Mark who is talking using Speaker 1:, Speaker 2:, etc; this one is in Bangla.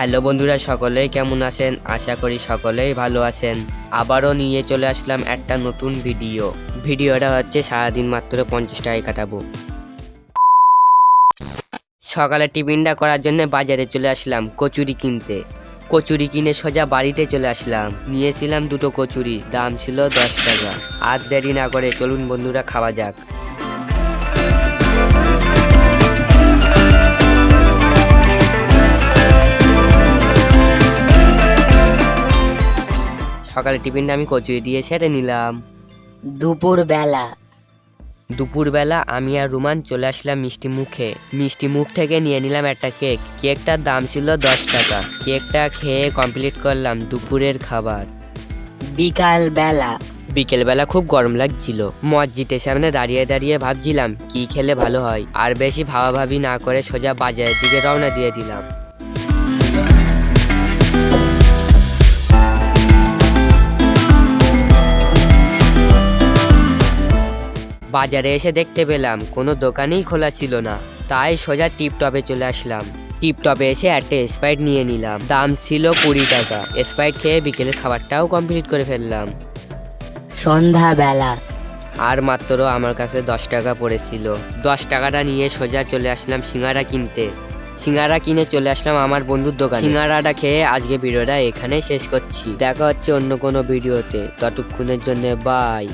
Speaker 1: হ্যালো বন্ধুরা, সকলেই কেমন আছেন? আশা করি সকলেই ভালো আছেন। আবারও নিয়ে চলে আসলাম একটা নতুন ভিডিওটা হচ্ছে সারাদিন মাত্র 50 টাকায় কাটাবো। সকালে টিফিনটা করার জন্য বাজারে চলে আসলাম কচুরি কিনতে। কচুরি কিনে সোজা বাড়িতে চলে আসলাম। নিয়েছিলাম দুটো কচুরি, দাম ছিল 10 টাকা। আর দেরি না করে চলুন বন্ধুরা, খাওয়া যাক। সকালে টিফিনটা আমি কচুরি দিয়ে সেরে নিলাম। দুপুরবেলা আমি আর রুমান চলে আসলাম মিষ্টি মুখ থেকে নিয়ে নিলাম একটা কেকটার দাম ছিল 10 টাকা। কেকটা খেয়ে কমপ্লিট করলাম দুপুরের খাবার। বিকেলবেলা খুব গরম লাগছিল। মসজিদের সামনে দাঁড়িয়ে দাঁড়িয়ে ভাবছিলাম কি খেলে ভালো হয়। আর বেশি ভাবাভাবি না করে সোজা বাজারের দিকে রওনা দিয়ে দিলাম। বাজারে এসে দেখতে পেলাম কোনো দোকানই খোলা ছিল না, তাই সোজা টিপটপে চলে আসলাম। টিপটপে এসে একটা স্প্রাইট নিয়ে নিলাম, দাম ছিল 20 টাকা। স্প্রাইট খেয়ে বিকেলের খাবারটাও কমপ্লিট করে ফেললাম।
Speaker 2: সন্ধ্যাবেলা
Speaker 1: আর মাত্র আমার কাছে 10 টাকা পড়েছিল। 10 টাকাটা নিয়ে সোজা চলে আসলাম সিঙ্গারা কিনতে। সিঙ্গারা কিনে চলে আসলাম আমার বন্ধুর দোকানে। সিঙ্গারাটা খেয়ে আজকে ভিডিওটা এখানে শেষ করছি। দেখা হচ্ছে অন্য কোনো ভিডিওতে। ততক্ষণের জন্য বাই।